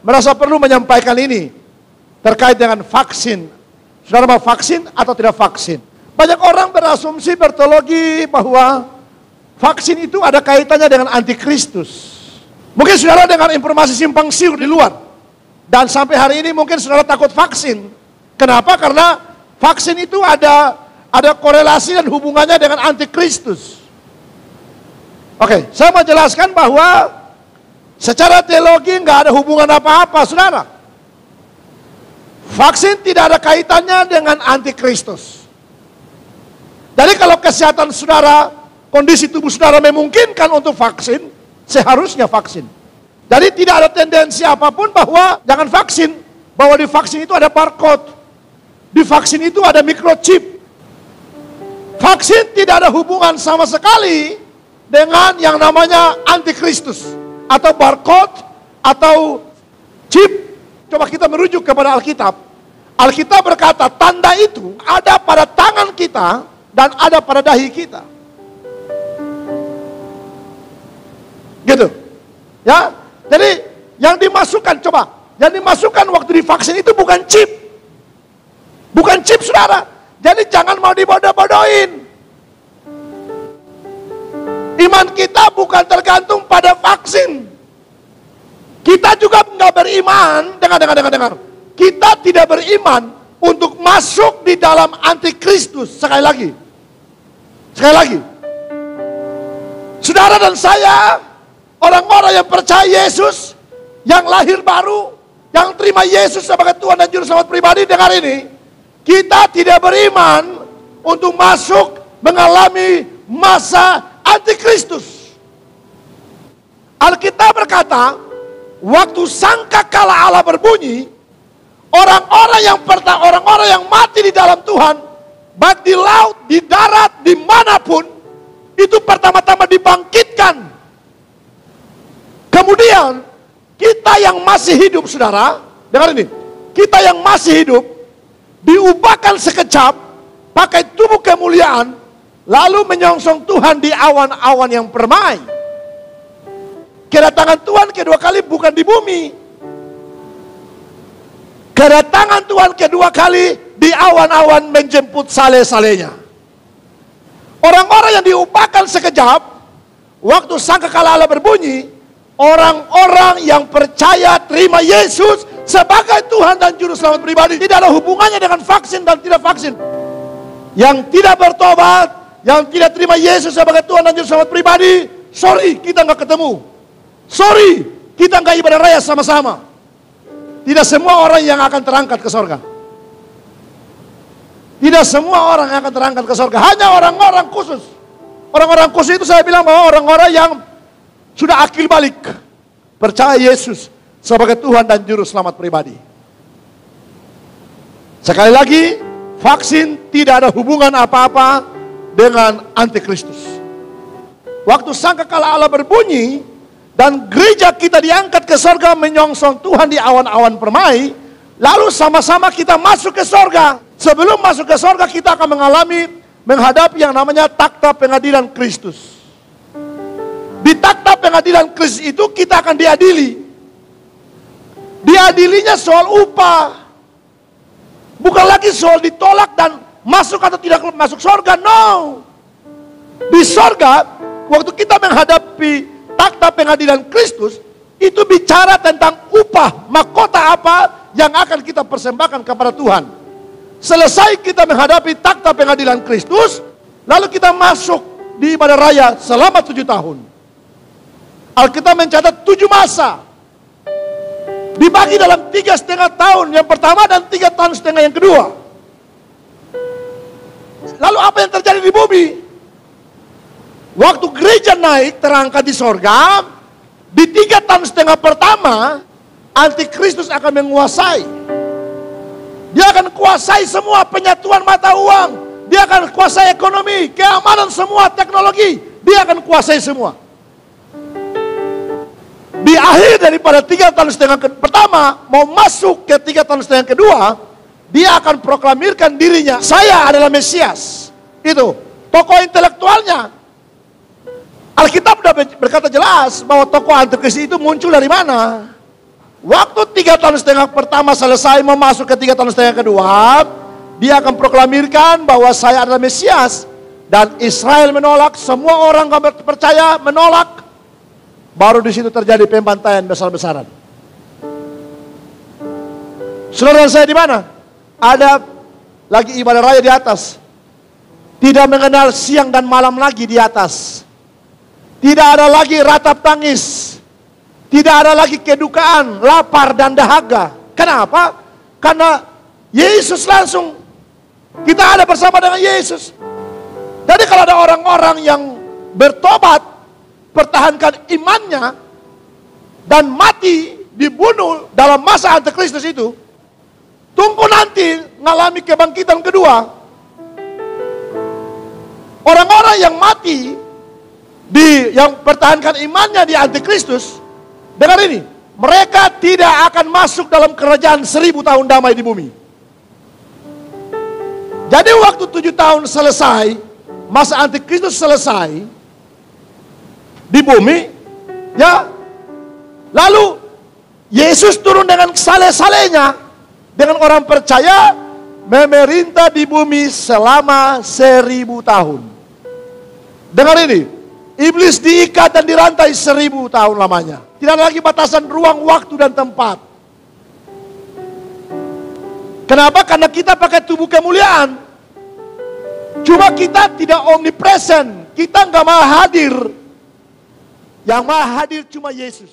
merasa perlu menyampaikan ini terkait dengan vaksin. Saudara mau vaksin atau tidak vaksin? Banyak orang berasumsi, berteologi bahwa vaksin itu ada kaitannya dengan antikristus. Mungkin saudara dengar informasi simpang siur di luar. Dan sampai hari ini mungkin saudara takut vaksin. Kenapa? Karena vaksin itu ada korelasi dan hubungannya dengan antikristus. Oke, saya mau jelaskan bahwa secara teologi nggak ada hubungan apa-apa, saudara. Vaksin tidak ada kaitannya dengan antikristus. Jadi kalau kesehatan saudara, kondisi tubuh saudara memungkinkan untuk vaksin, seharusnya vaksin. Jadi tidak ada tendensi apapun bahwa jangan vaksin. Bahwa di vaksin itu ada barcode. Di vaksin itu ada microchip. Vaksin tidak ada hubungan sama sekali dengan yang namanya antikristus. Atau barcode, atau chip. Coba kita merujuk kepada Alkitab. Alkitab berkata tanda itu ada pada tangan kita dan ada pada dahi kita. Gitu. Ya. Jadi yang dimasukkan, yang dimasukkan waktu divaksin itu bukan chip. Bukan chip, saudara. Jadi jangan mau dibodoh-bodohin. Iman kita bukan tergantung pada vaksin. Kita juga nggak beriman, dengar. Kita tidak beriman untuk masuk di dalam antikristus. Sekali lagi. Saudara dan saya, orang-orang yang percaya Yesus, yang lahir baru, yang terima Yesus sebagai Tuhan dan Juru Selamat pribadi, dengar ini. Kita tidak beriman untuk masuk mengalami masa antikristus. Alkitab berkata, waktu sangkakala Allah berbunyi, orang-orang yang mati di dalam Tuhan, baik di laut, di darat, dimanapun, itu pertama-tama dibangkitkan. Kemudian kita yang masih hidup, saudara, dengar ini, kita yang masih hidup diubahkan sekejap pakai tubuh kemuliaan, lalu menyongsong Tuhan di awan-awan yang permai. Kedatangan Tuhan kedua kali bukan di bumi. Kedatangan Tuhan kedua kali di awan-awan menjemput saleh-salehnya. Orang-orang yang diubahkan sekejap, waktu sangkakala Allah berbunyi, orang-orang yang percaya terima Yesus sebagai Tuhan dan Juru Selamat pribadi. Tidak ada hubungannya dengan vaksin dan tidak vaksin. Yang tidak bertobat, yang tidak terima Yesus sebagai Tuhan dan Juru Selamat pribadi, sorry, kita nggak ketemu. Sorry, kita nggak ibadah raya sama-sama. Tidak semua orang yang akan terangkat ke sorga. Tidak semua orang yang akan terangkat ke sorga. Hanya orang-orang khusus. Orang-orang khusus itu saya bilang bahwa orang-orang yang sudah akil balik, percaya Yesus sebagai Tuhan dan Juru Selamat pribadi. Sekali lagi, vaksin tidak ada hubungan apa-apa dengan antikristus. Waktu sangkakala Allah berbunyi dan gereja kita diangkat ke sorga menyongsong Tuhan di awan-awan permai, lalu sama-sama kita masuk ke sorga. Sebelum masuk ke sorga kita akan menghadapi yang namanya takhta pengadilan Kristus. Di takhta pengadilan Kristus itu kita akan diadili. Diadilinya soal upah. Bukan lagi soal ditolak dan masuk atau tidak masuk sorga. No. Di sorga, waktu kita menghadapi takhta pengadilan Kristus, itu bicara tentang upah, mahkota apa yang akan kita persembahkan kepada Tuhan. Selesai kita menghadapi takhta pengadilan Kristus, lalu kita masuk di ibadah raya selama 7 tahun. Alkitab mencatat 7 masa. Dibagi dalam 3,5 tahun yang pertama dan 3,5 tahun yang kedua. Lalu apa yang terjadi di bumi? Waktu gereja naik terangkat di sorga, di 3,5 tahun pertama, antikristus akan menguasai. Dia akan kuasai semua penyatuan mata uang. Dia akan kuasai ekonomi, keamanan, semua teknologi. Dia akan kuasai semua. Di akhir daripada 3,5 tahun pertama, mau masuk ke 3,5 tahun kedua, dia akan proklamirkan dirinya, saya adalah Mesias. Itu, tokoh intelektualnya. Alkitab sudah berkata jelas bahwa tokoh antikristus itu muncul dari mana. Waktu 3,5 tahun pertama selesai, memasuki ke 3,5 tahun kedua, dia akan proklamirkan bahwa saya adalah Mesias. Dan Israel menolak, semua orang percaya menolak. Baru di situ terjadi pembantaian besar-besaran. Saudara saya di mana? Ada lagi ibadah raya di atas. Tidak mengenal siang dan malam lagi di atas. Tidak ada lagi ratap tangis. Tidak ada lagi kedukaan, lapar dan dahaga. Kenapa? Karena Yesus langsung. Kita ada bersama dengan Yesus. Jadi kalau ada orang-orang yang bertobat, pertahankan imannya, dan mati, dibunuh dalam masa antikristus itu, tunggu nanti mengalami kebangkitan kedua. Orang-orang yang mati, yang pertahankan imannya di antikristus, dengar ini, mereka tidak akan masuk dalam kerajaan 1000 tahun damai di bumi. Jadi waktu 7 tahun selesai, masa antikristus selesai di bumi, ya, lalu Yesus turun dengan saleh-salehnya dengan orang percaya memerintah di bumi selama 1000 tahun. Dengar ini, iblis diikat dan dirantai 1000 tahun lamanya. Tidak ada lagi batasan ruang, waktu, dan tempat. Kenapa? Karena kita pakai tubuh kemuliaan. Cuma kita tidak omnipresent. Kita nggak maha hadir. Yang maha hadir cuma Yesus.